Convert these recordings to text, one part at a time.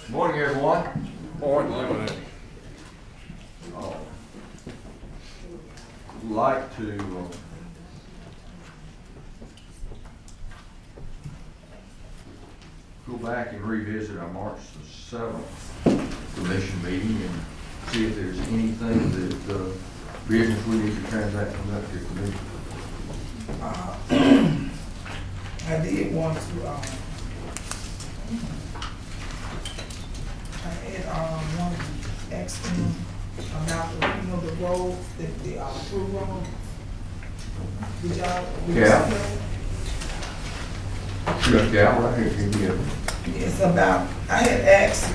Morning, everyone. Morning. Like to go back and revisit our March the 7th commission meeting and see if there's anything that business we need to transact from that committee. I did want to, wanted to ask him about the roads, the through roads. Did y'all? Yeah. Yeah, right here. It's about, I had asked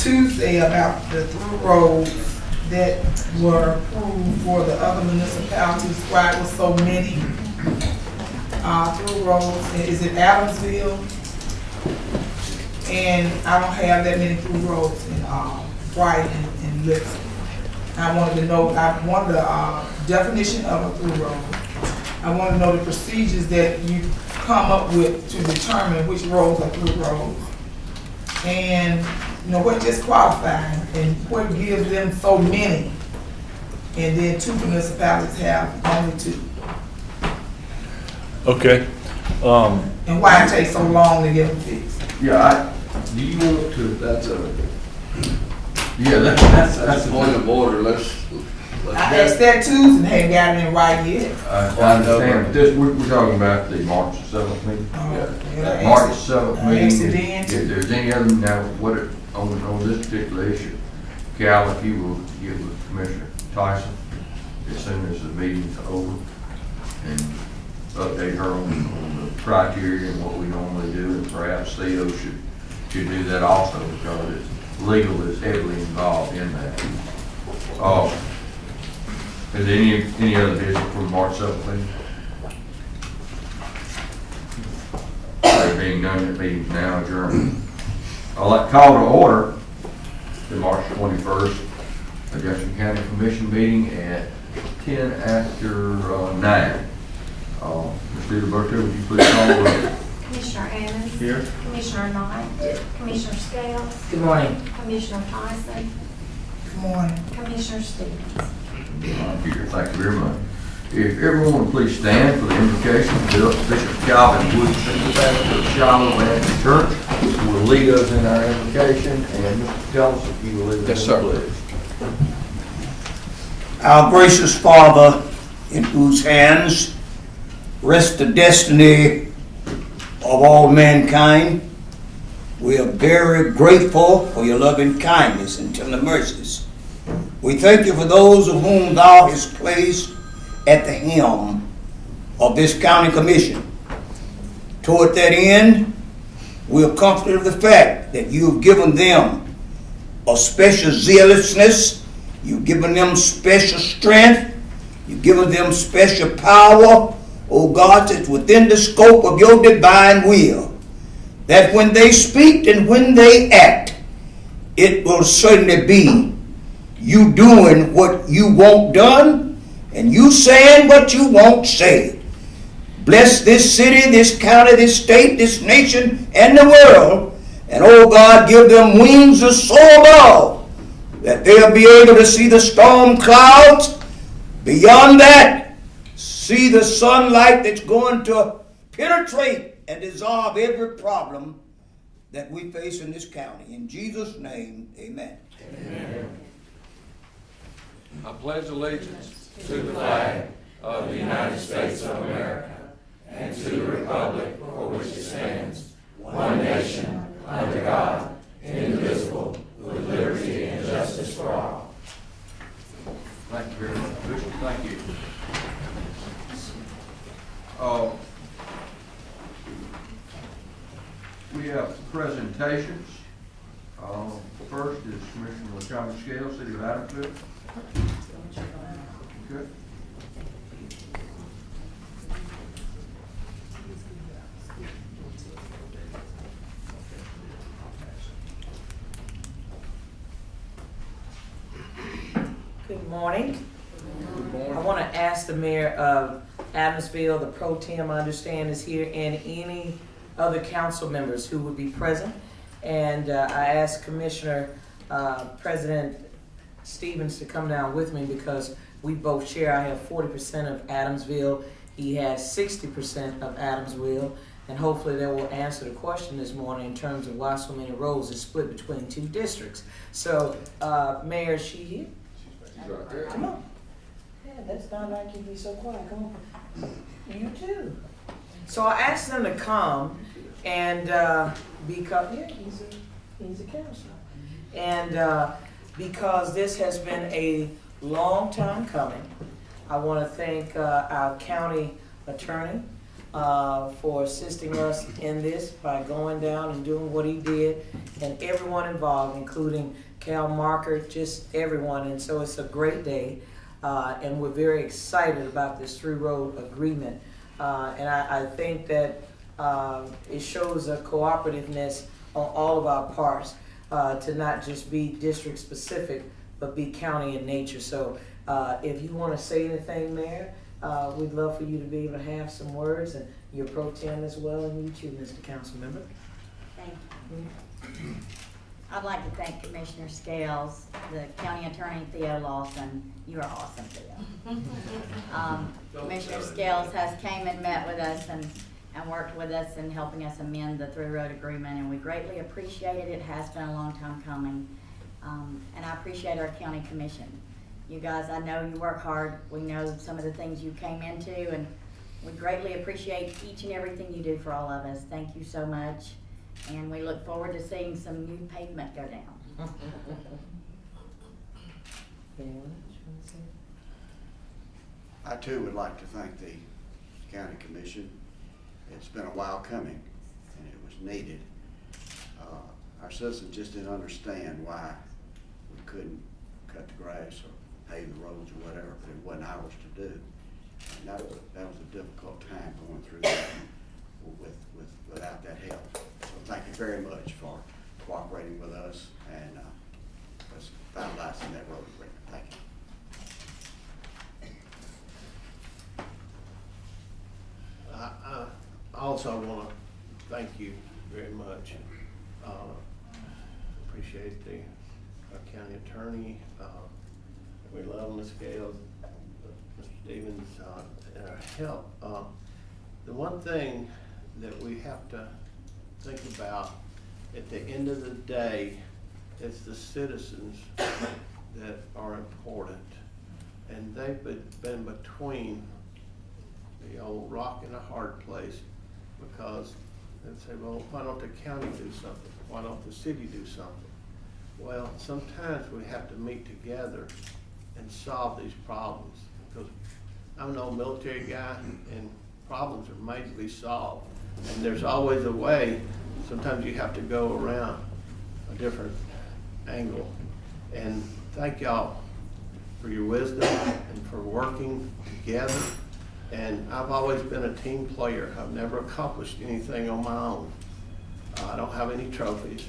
Tuesday about the through roads that were approved for the other municipalities, why it was so many through roads. Is it Adamsville? And I don't have that many through roads in Brighton and Lipscomb. I wanted to know, I wanted the definition of a through road. I want to know the procedures that you come up with to determine which roads are through roads. And, what just qualifying and what gives them so many. And then two municipalities have only two. Okay. And why it takes so long to get them fixed. Yeah, do you want to, that's the point of order. Let's I asked that Tuesday and hadn't got it in right yet. I understand, but we're talking about the March 7th meeting. That March 7th meeting, if there's any other, now, on this particular issue, Cal, if you will get with Commissioner Tyson as soon as the meeting's over and update her on the criteria and what we normally do, and perhaps Theo should do that also, because legal is heavily involved in that. Is there any other business for March 7th meeting? There being none, the meeting is now adjourned. I'd like to call to order the March 21st Jefferson County Commission meeting at 10 after 9. Mr. Roberto, would you please call the roll? Commissioner Evans. Here. Commissioner Knight. Commissioner Scales. Good morning. Commissioner Tyson. Good morning. Commissioner Stevens. Peter, thank you very much. If everyone would please stand for the invocation, Bishop Calvin Wood, pastor of Shiloh Baptist Church, who will lead us in our invocation, and Mr. Tellis, if you will lead us in the pledge. Our gracious Father, in whose hands rests the destiny of all mankind, we are very grateful for your loving kindness and tender mercies. We thank you for those of whom thou hast placed at the helm of this county commission. Toward that end, we are comforted of the fact that you have given them a special zealousness, you've given them special strength, you've given them special power, oh God, that's within the scope of your divine will, that when they speak and when they act, it will certainly be you doing what you want done, and you saying what you won't say. Bless this city, this county, this state, this nation, and the world. And oh God, give them wings to soar above, that they'll be able to see the storm clouds. Beyond that, see the sunlight that's going to penetrate and dissolve every problem that we face in this county. In Jesus' name, amen. Amen. I pledge allegiance To the flag of the United States of America and to the republic for which it stands, one nation, under God, indivisible, with liberty and justice for all. Thank you very much, Bishop. Thank you. We have presentations. First is Commissioner LaCombe Scales, City of Adamsville. Good. Good morning. Good morning. I want to ask the mayor, Adamsville, the pro tem, I understand, is here, and any other council members who would be present. And I asked Commissioner President Stevens to come down with me because we both share. I have 40% of Adamsville. He has 60% of Adamsville. And hopefully that will answer the question this morning in terms of why so many roads are split between two districts. So, Mayor, is she here? She's right there. Come on. Yeah, that's not like you be so quiet. Come on. You too. So I asked them to come and because, yeah, he's a counselor. And because this has been a long time coming, I want to thank our county attorney for assisting us in this by going down and doing what he did, and everyone involved, including Cal Marker, just everyone. And so it's a great day, and we're very excited about this through-road agreement. And I think that it shows a cooperativeness on all of our parts to not just be district-specific, but be county in nature. So if you want to say anything, Mayor, we'd love for you to be able to have some words, and your pro tem as well, and you too, Mr. Council Member. Thank you. I'd like to thank Commissioner Scales, the County Attorney Theo Lawson. You are awesome, Theo. Commissioner Scales has came and met with us and worked with us in helping us amend the through road agreement, and we greatly appreciate it. It has been a long time coming, and I appreciate our county commission. You guys, I know you work hard. We know some of the things you came into, and we greatly appreciate each and everything you do for all of us. Thank you so much, and we look forward to seeing some new pavement go down. I too would like to thank the county commission. It's been a while coming, and it was needed. Our citizens just didn't understand why we couldn't cut the grass or pave the roads or whatever, but it wasn't ours to do. And that was a difficult time going through that without that help. So thank you very much for cooperating with us and us finalizing that road agreement. Thank you. I also want to thank you very much. Appreciate our county attorney. We love Ms. Gales, Mr. Stevens, and our help. The one thing that we have to think about at the end of the day, it's the citizens that are important. And they've been between the old rock and a hard place, because they'd say, well, why don't the county do something? Why don't the city do something? Well, sometimes we have to meet together and solve these problems, because I'm an old military guy, and problems are made to be solved. And there's always a way. Sometimes you have to go around a different angle. And thank y'all for your wisdom and for working together. And I've always been a team player. I've never accomplished anything on my own. I don't have any trophies,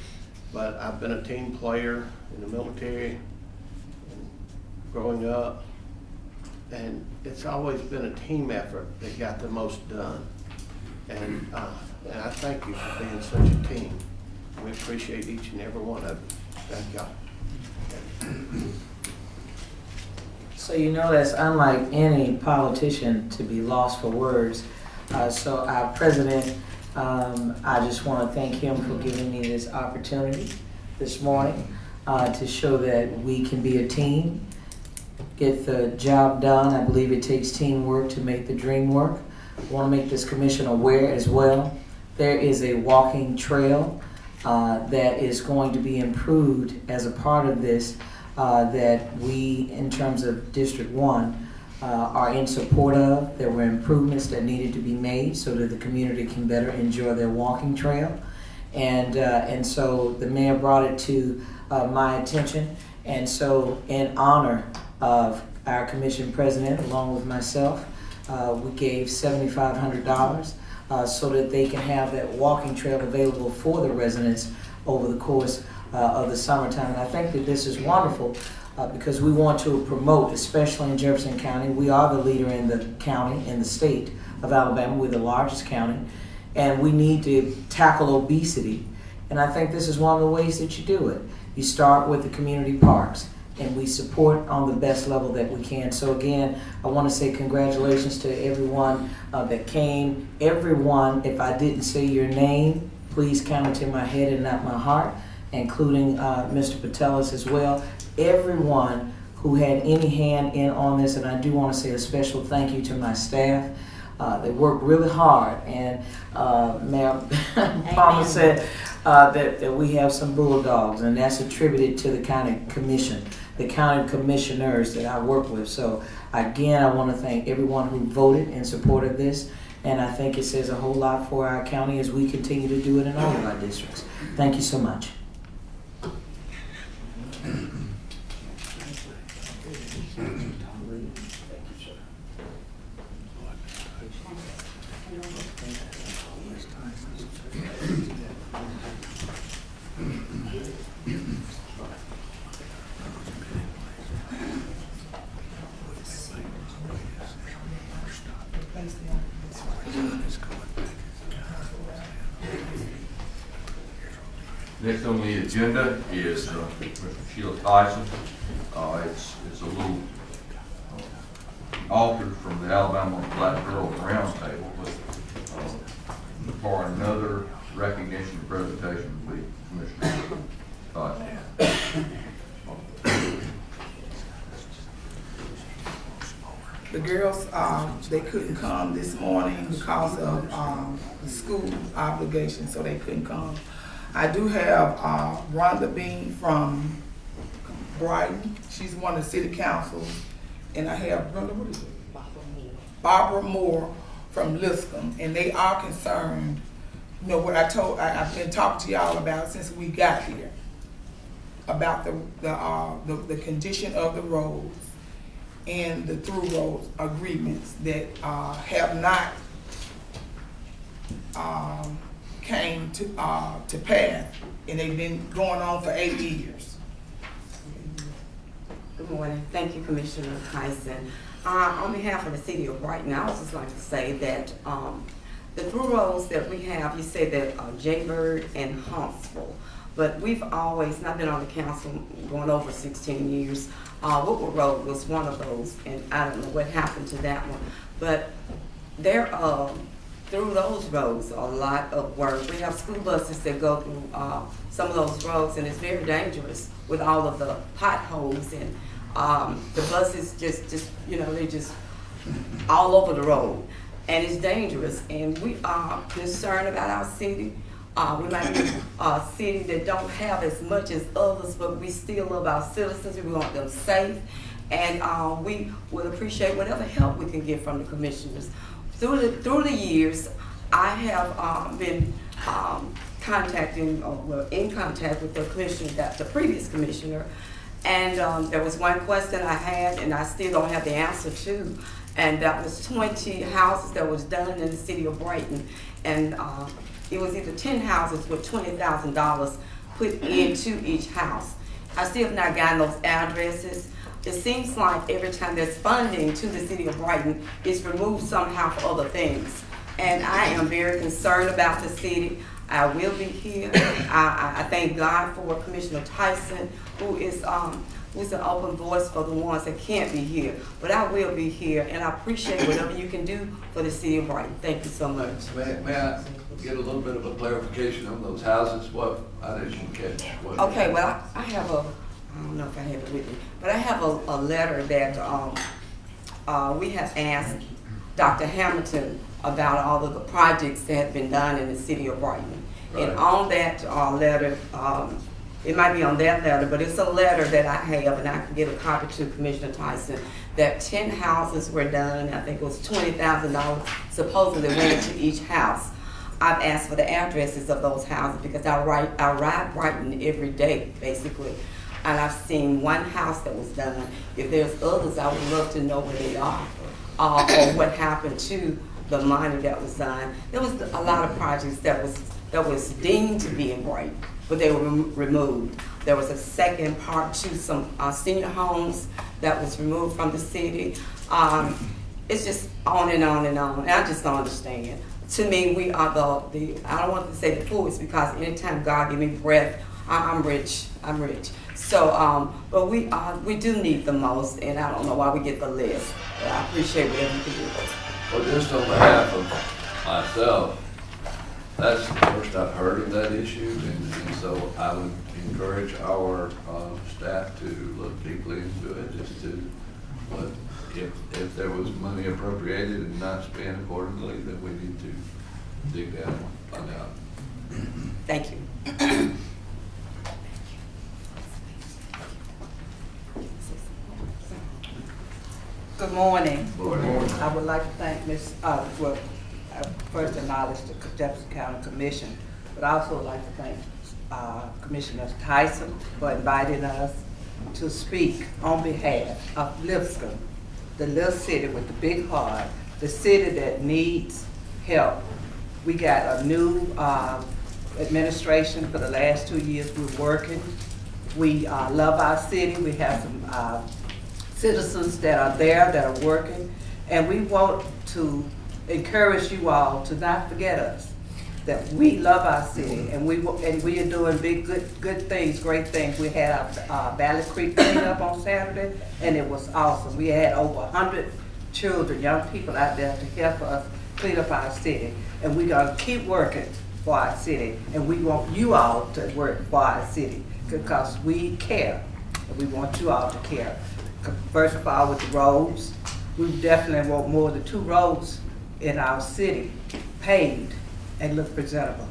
but I've been a team player in the military and growing up. And it's always been a team effort that got the most done. And I thank you for being such a team. We appreciate each and every one of you. Thank y'all. So you know that's unlike any politician to be lost for words. So our president, I just want to thank him for giving me this opportunity this morning to show that we can be a team, get the job done. I believe it takes teamwork to make the dream work. I want to make this commission aware as well. There is a walking trail that is going to be improved as a part of this that we, in terms of District 1, are in support of. There were improvements that needed to be made so that the community can better enjoy their walking trail. And so the mayor brought it to my attention. And so in honor of our commission president, along with myself, we gave $7,500 so that they can have that walking trail available for the residents over the course of the summertime. And I think that this is wonderful because we want to promote, especially in Jefferson County. We are the leader in the county, in the state of Alabama. We're the largest county, and we need to tackle obesity. And I think this is one of the ways that you do it. You start with the community parks, and we support on the best level that we can. So again, I want to say congratulations to everyone that came. Everyone, if I didn't say your name, please count it in my head and not my heart, including Mr. Patelis as well. Everyone who had any hand in on this, and I do want to say a special thank you to my staff. They worked really hard, and Mayor Palmer said that we have some bulldogs, and that's attributed to the county commission, the county commissioners that I work with. So again, I want to thank everyone who voted in support of this, and I think it says a whole lot for our county as we continue to do it in all of our districts. Thank you so much. Next on the agenda is Mr. Sheila Tyson. It's a little altered from the Alabama Black Girls Roundtable, but for another recognition and presentation will be Commissioner Tyson. The girls, they couldn't come this morning because of the school obligation, so they couldn't come. I do have Rhonda Bean from Brighton. She's one of the city councils. And I have, Rhonda, what is it? Barbara Moore from Liscombe. And they are concerned, you know, what I've been talking to y'all about since we got here, about the condition of the roads and the through roads agreements that have not came to pass, and they've been going on for 8 years. Good morning. Thank you, Commissioner Tyson. On behalf of the city of Brighton, I would just like to say that the through roads that we have, you say that Jaybird and Huntsville, but we've always, not been on the council going over 16 years, Woodward Road was one of those, and I don't know what happened to that one, but there through those roads a lot of work. We have school buses that go through some of those roads, and it's very dangerous with all of the potholes, and the buses just you know, they're just all over the road, and it's dangerous. And we are concerned about our city. We might be a city that don't have as much as others, but we still love our citizens. We want them safe, and we would appreciate whatever help we can get from the commissioners. Through the years, I have been in contact with the commissioner, the previous commissioner, and there was one question I had, and I still don't have the answer to, and that was 20 houses that was done in the city of Brighton, and it was either 10 houses with $20,000 put into each house. I still have not gotten those addresses. It seems like every time there's funding to the city of Brighton, it's removed somehow for other things. And I am very concerned about the city. I will be here. I thank God for Commissioner Tyson, who's an open voice for the ones that can't be here. But I will be here, and I appreciate whatever you can do for the city of Brighton. Thank you so much. May I get a little bit of a clarification on those houses? What I didn't catch. What Okay, well, I have I don't know if I have it with me, but I have a letter that we have asked Dr. Hamilton about all of the projects that have been done in the city of Brighton. Right. And on that letter, it might be on that letter, but it's a letter that I have, and I can get a copy to Commissioner Tyson, that 10 houses were done. I think it was $20,000 supposedly went into each house. I've asked for the addresses of those houses because I ride Brighton every day, basically. And I've seen one house that was done. If there's others, I would love to know where they are, or what happened to the money that was done. There was a lot of projects that was deemed to be in Brighton, but they were removed. There was a second part to some senior homes that was removed from the city. It's just on and on and on, and I just don't understand. To me, we are the I don't want to say the poorest, because anytime God give me breath, I'm rich. So, but we do need the most, and I don't know why we get the list. But I appreciate whatever you can do. Well, just on behalf of myself, that's the first I've heard of that issue, and so I would encourage our staff to look deeply into it, just to, but if there was money appropriated and not spent accordingly, then we need to dig down and find out. Thank you. Good morning. Good morning. I would like to thank first acknowledge the Jefferson County Commission, but I also would like to thank Commissioner Tyson for inviting us to speak on behalf of Lipscomb, the little city with the big heart, the city that needs help. We got a new administration for the last 2 years. We're working. We love our city. We have some citizens that are there that are working, and we want to encourage you all to not forget us, that we love our city, and we are doing big, good things, great things. We had our Valley Creek cleanup on Saturday, and it was awesome. We had over 100 children, young people out there to help us clean up our city, and we're gonna keep working for our city, and we want you all to work for our city, because we care, and we want you all to care. First of all, with the roads, we definitely want more than 2 roads in our city paved and look presentable.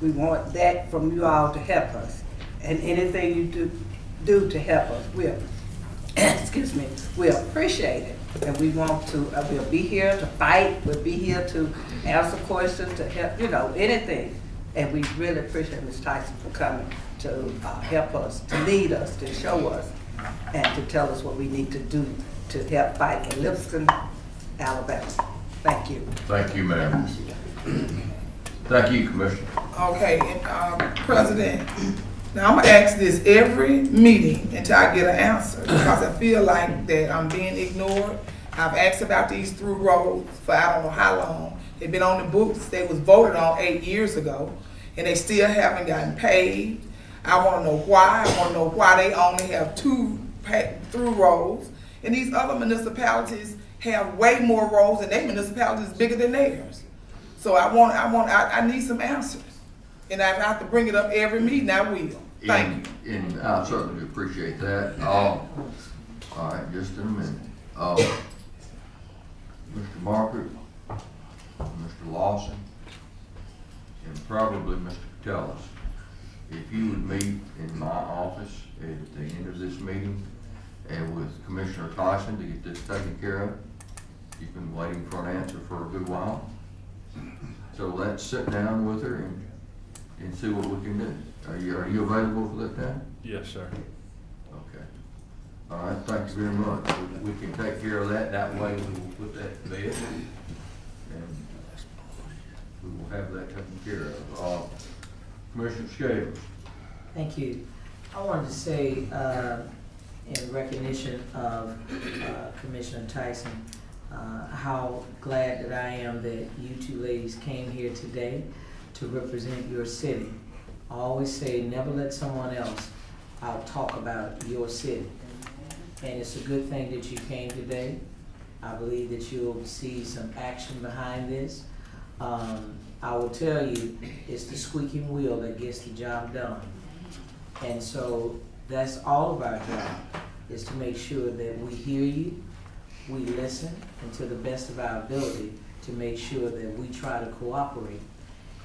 We want that from you all to help us, and anything you do to help us, excuse me, we appreciate it, and we want to. We'll be here to fight. We'll be here to answer questions, to help, anything. And we really appreciate Ms. Tyson for coming to help us, to lead us, to show us, and to tell us what we need to do to help fight in Lipscomb, Alabama. Thank you. Thank you, ma'am. Thank you, Commissioner. Okay, and, President, now I'm gonna ask this every meeting until I get an answer, because I feel like that I'm being ignored. I've asked about these through roads for I don't know how long. They've been on the books, they was voted on 8 years ago, and they still haven't gotten paid. I wanna know why. I wanna know why they only have 2 through roads, and these other municipalities have way more roads, and their municipality is bigger than theirs. So I need some answers, and if I have to bring it up every meeting, I will. Thank you. And I certainly appreciate that. All right, just in a minute. Mr. Margaret, Mr. Lawson, and probably Mr. Patelis, if you would meet in my office at the end of this meeting and with Commissioner Tyson to get this taken care of. You've been waiting for an answer for a good while. So let's sit down with her and see what we can do. Are you available for that time? Yes, sir. Okay. All right, thank you very much. We can take care of that. That way we will put that to bed and we will have that taken care of. Commissioner Scales. Thank you. I wanted to say, in recognition of Commissioner Tyson, how glad that I am that you 2 ladies came here today to represent your city. I always say, never let someone else talk about your city. And it's a good thing that you came today. I believe that you'll see some action behind this. I will tell you, it's the squeaking wheel that gets the job done. And so that's all of our job, is to make sure that we hear you, we listen, and to the best of our ability to make sure that we try to cooperate.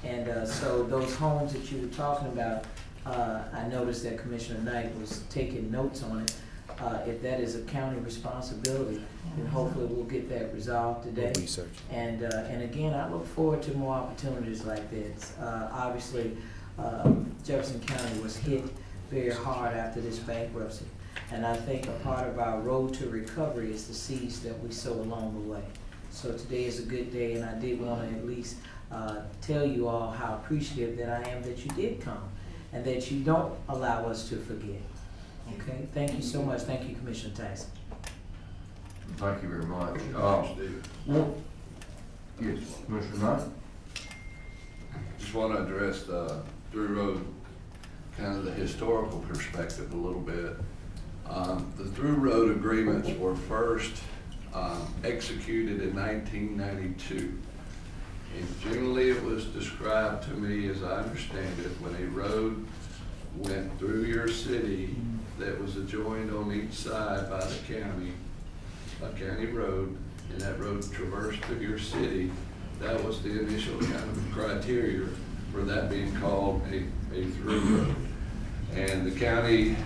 And so those homes that you were talking about, I noticed that Commissioner Knight was taking notes on it. If that is a county responsibility, then hopefully we'll get that resolved today. And again, I look forward to more opportunities like this. Obviously, Jefferson County was hit very hard after this bankruptcy. And I think a part of our road to recovery is the seeds that we sow along the way. So today is a good day, and I did want to at least tell you all how appreciative that I am that you did come. and that you don't allow us to forget. Okay, thank you so much. Thank you, Commissioner Tyson. Thank you very much. Steve. Yes, Commissioner Knight? Just want to address the through road, kind of the historical perspective a little bit. The through road agreements were first executed in 1992. And generally it was described to me, as I understand it, when a road went through your city that was adjoined on each side by the county, a county road, and that road traversed through your city, that was the initial kind of criteria for that being called a through road. And the county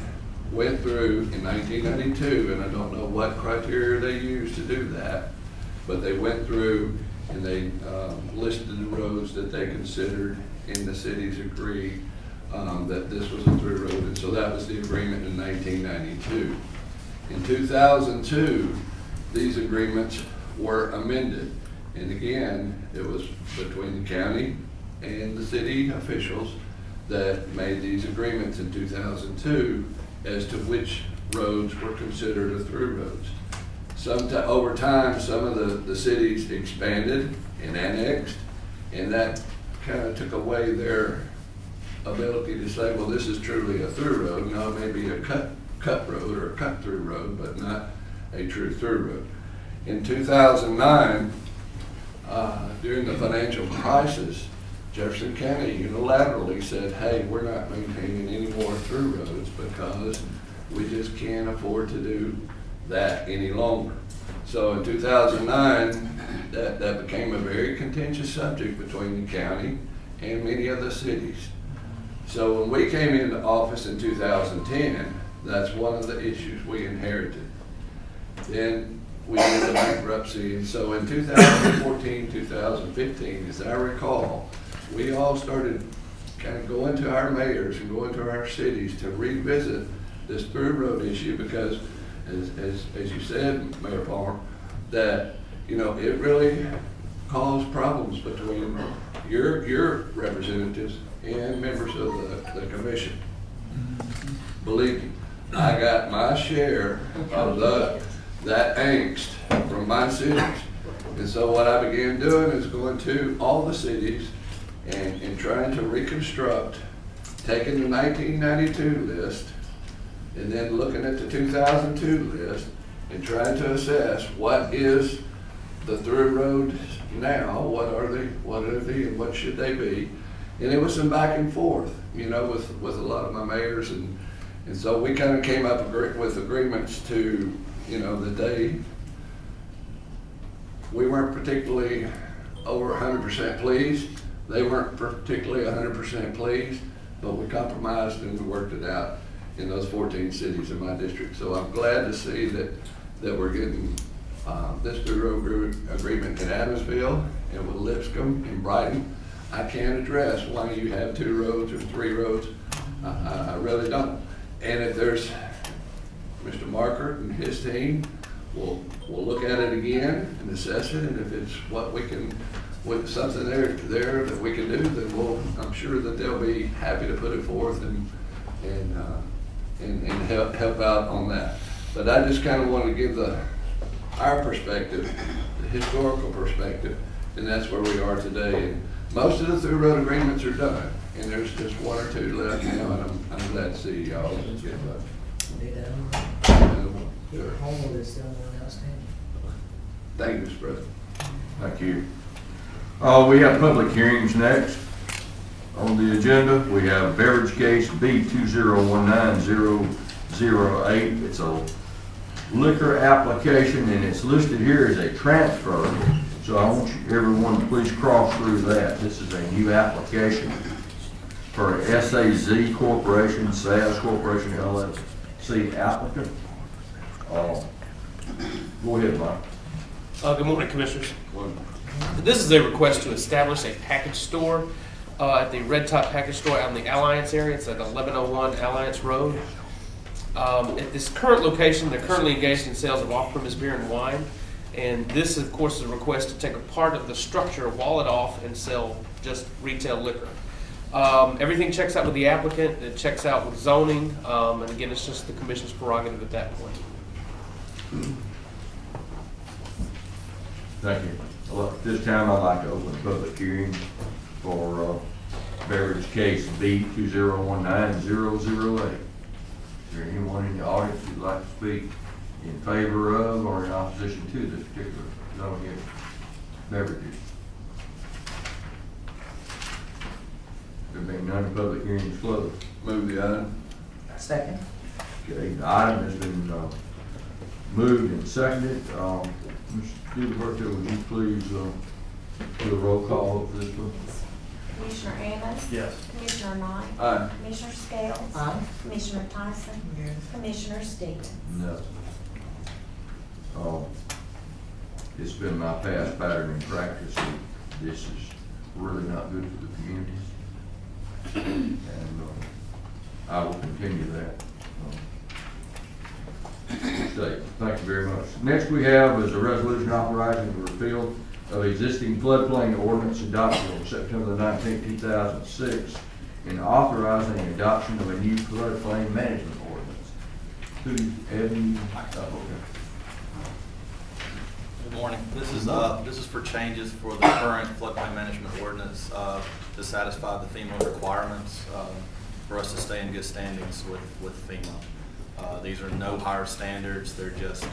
went through in 1992, and I don't know what criteria they used to do that, but they went through and they listed the roads that they considered in the cities agreed that this was a through road, and so that was the agreement in 1992. In 2002, these agreements were amended, and again, it was between the county and the city officials that made these agreements in 2002 as to which roads were considered a through roads. Over time, some of the cities expanded and annexed, and that kind of took away their ability to say, well, this is truly a through road. No, it may be a cut road or a cut through road, but not a true through road. In 2009, during the financial crisis, Jefferson County unilaterally said, hey, we're not maintaining any more through roads because we just can't afford to do that any longer. So in 2009, that became a very contentious subject between the county and many other cities. So when we came into office in 2010, that's one of the issues we inherited. Then we did the bankruptcy, and so in 2014, 2015, as I recall, we all started kind of going to our mayors and going to our cities to revisit this through road issue because, as you said, Mayor Palmer, that it really caused problems between your representatives and members of the commission. Believe me, I got my share of that angst from my cities. And so what I began doing is going to all the cities and trying to reconstruct, taking the 1992 list and then looking at the 2002 list and trying to assess what is the through road now, what are they, and what should they be. And it was some back and forth, with a lot of my mayors, and so we kind of came up with agreements to, that we weren't particularly over 100% pleased. They weren't particularly 100% pleased, but we compromised and we worked it out in those 14 cities in my district. So I'm glad to see that we're getting this through road agreement in Adamsville and with Lipscomb and Brighton. I can't address why you have 2 roads or 3 roads. I really don't. And if there's Mr. Marker and his team, we'll look at it again and assess it. And if it's what we can, with something there that we can do, then I'm sure that they'll be happy to put it forth and help out on that. But I just kind of want to give our perspective, the historical perspective, and that's where we are today. And most of the through road agreements are done, and there's just 1 or 2 left now, and I'm glad to see y'all get that. Your home is still outstanding. Thank you, Mr. President. Thank you. We have public hearings next. On the agenda, we have beverage case B2019-008. It's a liquor application, and it's listed here as a transfer. So I want everyone to please cross through that. This is a new application for SAZ Corporation, SAS Corporation, LLC applicant. Go ahead, Mike. Good morning, Commissioners. This is a request to establish a package store at the Red Top Package Store out in the Alliance area. It's at 1101 Alliance Road. At this current location, they're currently engaged in sales of off-premise beer and wine. And this, of course, is a request to take a part of the structure, wall it off, and sell just retail liquor. Everything checks out with the applicant, it checks out with zoning, and again, it's just the commission's prerogative at that point. Thank you. Well, at this time, I'd like to open the public hearing for beverage case B 2019-008. Is there anyone in the audience who'd like to speak in favor of or in opposition to this particular zoning beverages? There being none, the public hearing is closed. Move the item. Second. Okay, the item has been moved and seconded. Mr. Gilberto, would you please do a roll call for this one? Commissioner Amos? Yes. Commissioner Knight? Aye. Commissioner Scales? Aye. Commissioner Tyson? Yes. Commissioner Stevens? No. It's been my past pattern and practice that this is really not good for the communities. And I will continue that. Thank you very much. Next we have is a resolution authorizing the repeal of existing floodplain ordinance adopted on September the 19th, 2006, and authorizing the adoption of a new floodplain management ordinance. Evan? Okay. Good morning. This is for changes for the current floodplain management ordinance to satisfy the FEMA requirements for us to stay in good standings with FEMA. These are no higher standards. They're just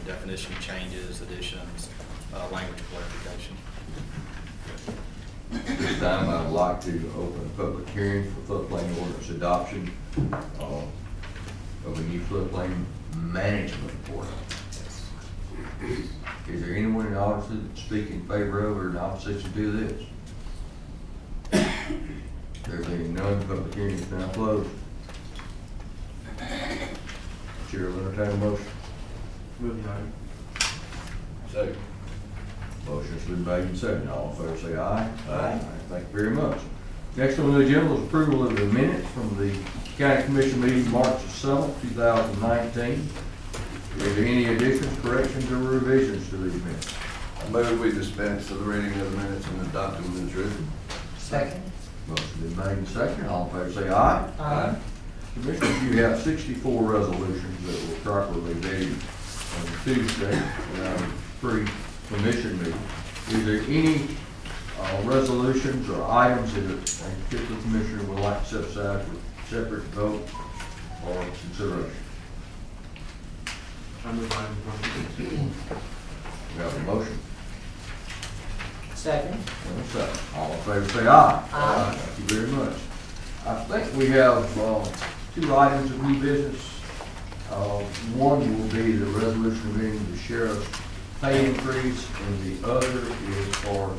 definition changes, additions, language clarification. This time I'd like to open a public hearing for floodplain ordinance adoption of a new floodplain management ordinance. Is there anyone in the audience that speak in favor of or in opposition to this? There being none, the public hearing is now closed. Chair will entertain a motion. Move the item. Second. Motion's been made and seconded. All in favor say aye. Aye. Thank you very much. Next on the agenda is approval of the minutes from the County Commission meeting March 7th, 2019. Is there any additions, corrections, or revisions to these minutes? I move we dispense with the reading of the minutes and adopt them as written. Second. Motion been made and seconded. All in favor say aye. Aye. Commissioners, you have 64 resolutions that were properly vetted on Tuesday pre-commission meeting. Is there any resolutions or items that a particular commissioner would like to set aside for separate vote or consideration? I move item We have a motion. Second. And a second. All in favor say aye. Aye. Thank you very much. I think we have two items of new business. One will be the resolution amending the sheriff's pay increase, and the other is for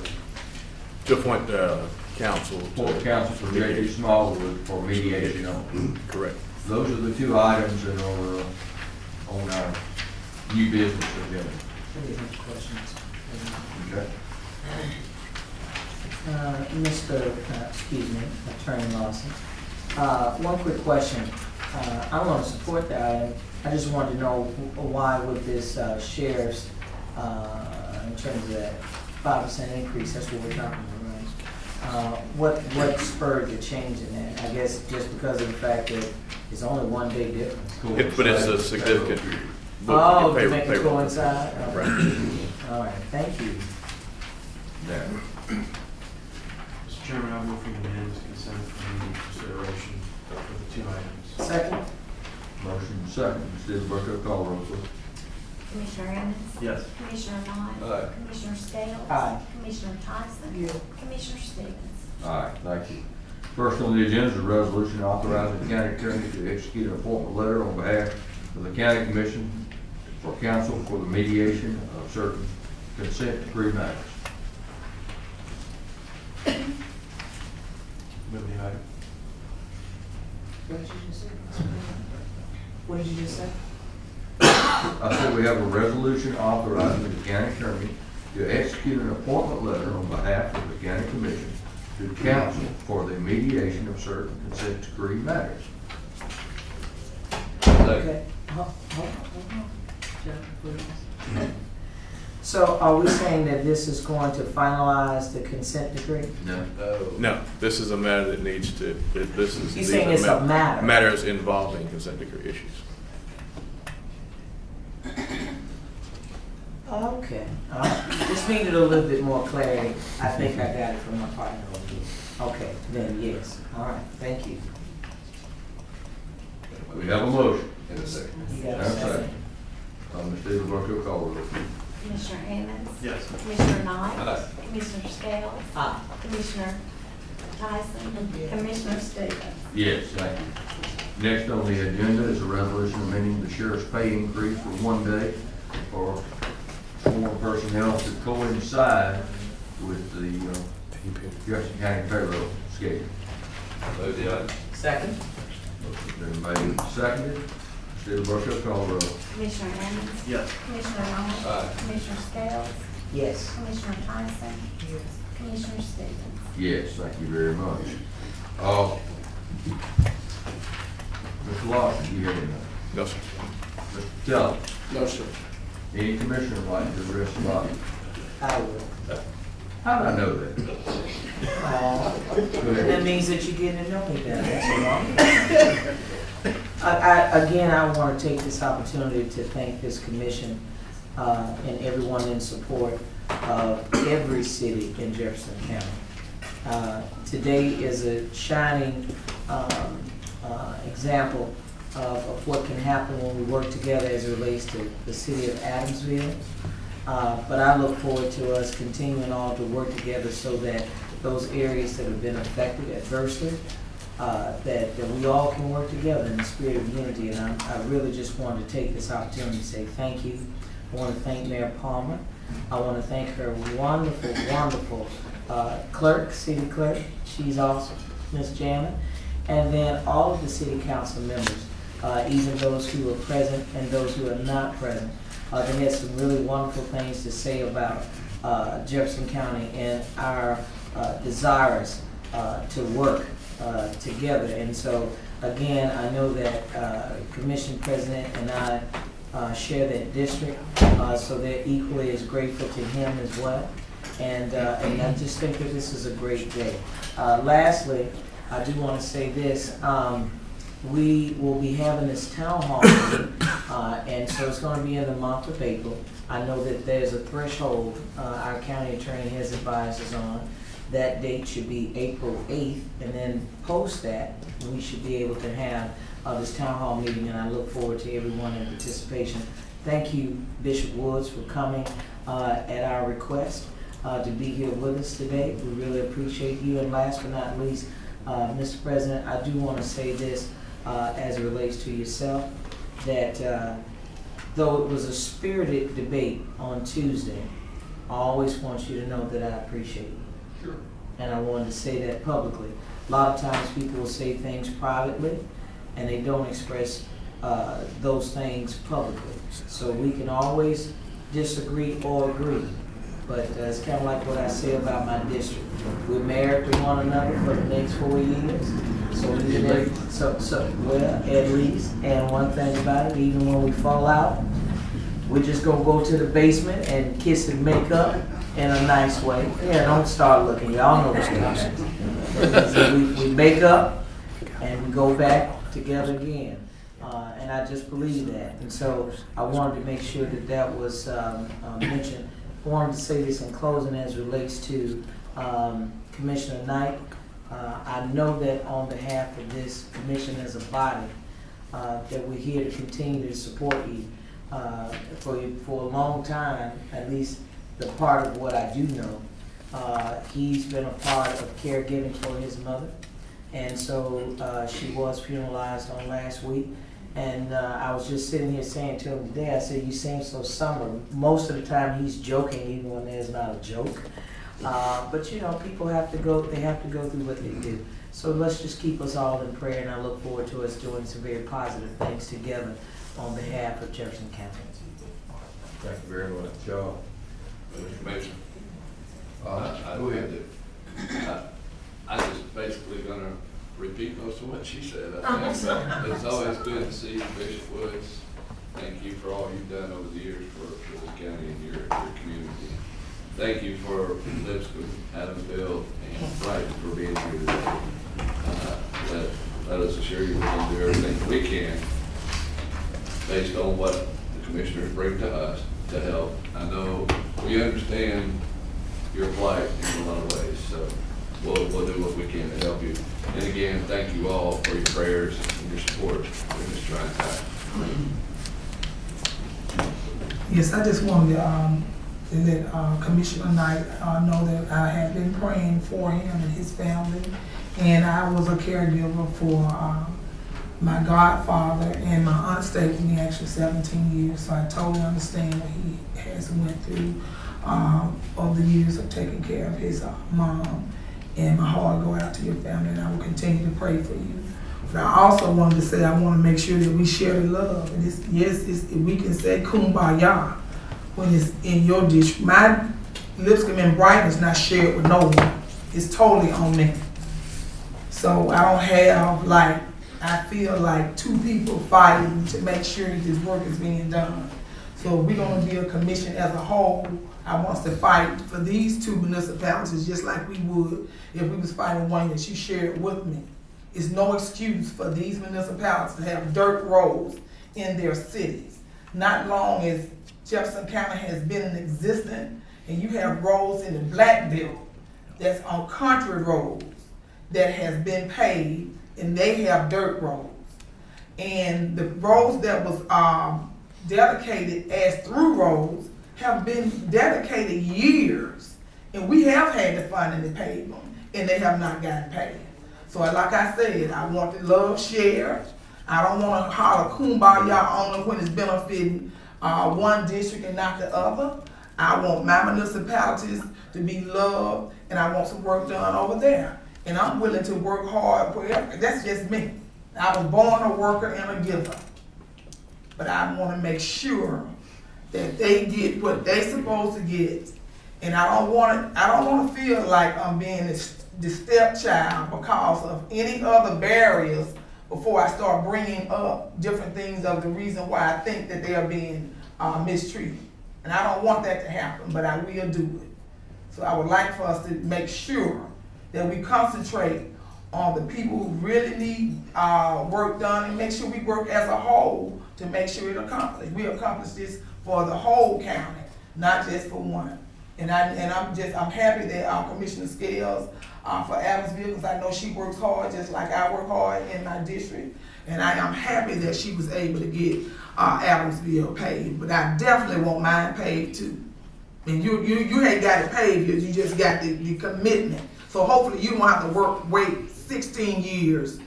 To appoint counsel. counsel for J.D. Smallwood for mediation only. Correct. Those are the two items that are on our new business agenda. Any questions? Okay. Excuse me, Attorney Lawson. One quick question. I want to support that item. I just wanted to know why with this sheriff's, in terms of that 5% increase, that's what we're talking about, right? What spurred the change in that? I guess just because of the fact that it's only one big difference. But it's a significant. Oh, to make it coincide? Okay. Right. All right, thank you. Now, Mr. Chairman, I move for unanimous consent for immediate consideration for the two items. Second. motion second. Ms. Dilberto, call roll, please. Commissioner Amos? Yes. Commissioner Knight? Aye. Commissioner Scales? Aye. Commissioner Tyson? Yeah. Commissioner Stevens? All right, thank you. First on the agenda is a resolution authorizing the county attorney to execute an appointment letter on behalf of the county commission for counsel for the mediation of certain consent decree matters. Move the item. What did you just say? What did you just say? I said we have a resolution authorizing the county attorney to execute an appointment letter on behalf of the county commission to counsel for the mediation of certain consent decree matters. Okay. Hold on. Jennifer, please. So are we saying that this is going to finalize the consent decree? No. No, this is a matter that needs to, this is. He's saying it's a matter. Matters involving consent decree issues. Okay, just needed a little bit more clarity. I think I got it from my partner over here. Okay, then yes, all right, thank you. We have a motion. In a second. You got a And a second? Ms. Stevens, will you call the roll? Commissioner Evans? Yes. Commissioner Knight? Aye. Commissioner Scales? Aye. Commissioner Tyson? Commissioner Stevens? Yes, thank you. Next on the agenda is a resolution amending the sheriff's pay increase for 1 day for sworn personnel to coincide with the Jefferson County payroll schedule. Move the item. Second? Motion's been made and seconded. Steve Burchell, call the roll. Commissioner Evans? Yes. Commissioner Knight? Aye. Commissioner Scales? Yes. Commissioner Tyson? Commissioner Stevens? Yes, thank you very much. Mr. Lawson, you have anything? No, sir. Mr. Teller? No, sir. Any commissioner would like to address the body? I will. How did I know that? Go That ahead. means that you're getting to know me better, that's all. Again, I want to take this opportunity to thank this commission and everyone in support of every city in Jefferson County. Today is a shining example of what can happen when we work together as it relates to the city of Adamsville. But I look forward to us continuing on to work together so that those areas that have been affected adversely, that we all can work together in the spirit of unity. And I really just wanted to take this opportunity to say thank you. I want to thank Mayor Palmer. I want to thank her wonderful, wonderful clerk, city clerk. She's awesome, Ms. Janet. And then all of the city council members, even those who are present and those who are not present. They had some really wonderful things to say about Jefferson County and our desires to work together. And so, again, I know that Commission President and I share that district, so they're equally as grateful to him as well. And I just think that this is a great day. Lastly, I do want to say this. We will be having this town hall meeting, and so it's going to be in the month of April. I know that there's a threshold our county attorney has advised us on. That date should be April 8th, and then post that, we should be able to have this town hall meeting, and I look forward to everyone in participation. Thank you, Bishop Woods, for coming at our request to be here with us today. We really appreciate you, and last but not least, Mr. President, I do want to say this as it relates to yourself, that though it was a spirited debate on Tuesday, I always want you to know that I appreciate you. Sure. And I wanted to say that publicly. A lot of times people will say things privately and they don't express those things publicly. So we can always disagree or agree. But it's kind of like what I say about my district. We're married to one another for the next 4 years. Well, at least. And one thing about it, even when we fall out, we're just gonna go to the basement and kiss and make up in a nice way. Yeah, don't start looking. Y'all know what's going on. We make up and we go back together again. And I just believe that. And so I wanted to make sure that that was mentioned. I wanted to say this in closing as it relates to Commissioner Knight. I know that on behalf of this commission as a body, that we're here to continue to support you for a long time, at least the part of what I do know. He's been a part of caregiving for his mother, and so she was funeralized on last week. And I was just sitting here saying to him today, I said, you seem so somber. Most of the time he's joking, even when there's not a joke. But you know, people have to go, they have to go through what they do. So let's just keep us all in prayer, and I look forward to us doing some very positive things together on behalf of Jefferson County. Thank you very much, y'all. Commissioner. Go ahead. I just basically gonna repeat most of what she said. I think it's always good to see you, Bishop Woods. Thank you for all you've done over the years for the county and your community. thank you for Lipscomb, Adamsville, and Brighton for being here today. Let us assure you we're going to do everything we can based on what the commissioners bring to us to help. I know we understand your plight in a lot of ways, so we'll do what we can to help you. And again, thank you all for your prayers and your support during this trying time. Yes, I just wanted to let Commissioner Knight know that I have been praying for him and his family. And I was a caregiver for my godfather, and my aunt stayed with me actually 17 years, so I totally understand what he has went through over the years of taking care of his mom. And my heart go out to your family, and I will continue to pray for you. But I also wanted to say I want to make sure that we share the love. And we can say kumbaya when it's in your district. My Lipscomb and Brighton is not shared with no one. It's totally on me. So I don't have I feel like two people fighting to make sure that this work is being done. So if we're gonna be a commission as a whole, I want us to fight for these two municipalities just like we would if we was fighting one that you shared with me. It's no excuse for these municipalities to have dirt roads in their cities. Not long as Jefferson County has been in existence, and you have roads in the Black Belt that's on country roads that has been paved, and they have dirt roads. And the roads that was dedicated as through roads have been dedicated years, and we have had the funding to pave them, and they have not gotten paid. So like I said, I want the love shared. I don't want to holler kumbaya only when it's benefiting one district and not the other. I want my municipalities to be loved, and I want some work done over there. And I'm willing to work hard wherever. That's just me. I was born a worker and a giver. But I want to make sure that they get what they supposed to get. And I don't want to feel like I'm being the stepchild because of any other barriers before I start bringing up different things of the reason why I think that they are being mistreated. And I don't want that to happen, but I will do it. So I would like for us to make sure that we concentrate on the people who really need work done, and make sure we work as a whole to make sure it accomplished. We accomplish this for the whole county, not just for one. And I'm happy that Commissioner Scales for Adamsville, because I know she works hard just like I work hard in my district. And I am happy that she was able to get Adamsville paid. But I definitely want mine paid too. And you ain't got it paid, you just got the commitment. So hopefully you don't have to wait 16 years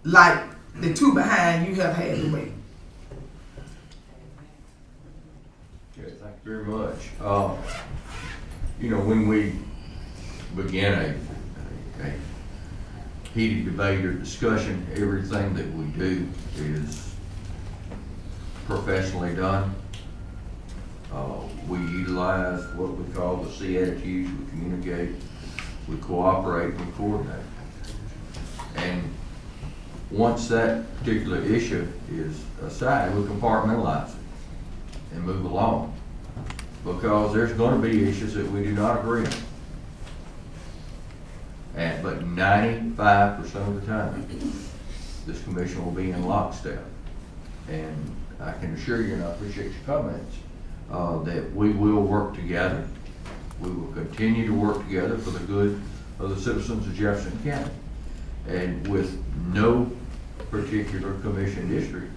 like the two behind you have had to wait. Okay, thank you very much. When we begin a heated debate or discussion, everything that we do is professionally done. We utilize what we call the C attitudes. We communicate, we cooperate, we coordinate. And once that particular issue is aside, we compartmentalize it and move along. Because there's going to be issues that we do not agree on. But 95% of the time, this commission will be in lockstep. And I can assure you, and I appreciate your comments, that we will work together. We will continue to work together for the good of the citizens of Jefferson County. And with no particular commission district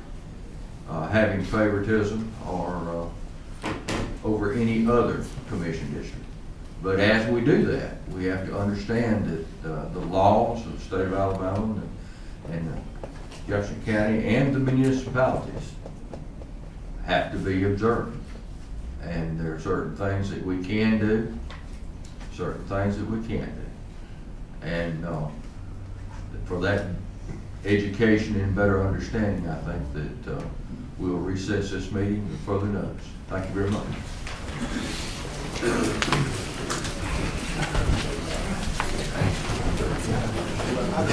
having favoritism or over any other commission district. But as we do that, we have to understand that the laws of the state of Alabama and Jefferson County and the municipalities have to be observed. And there are certain things that we can do, certain things that we can't do. And for that education and better understanding, I think that we'll recess this meeting with further notice. Thank you very much. I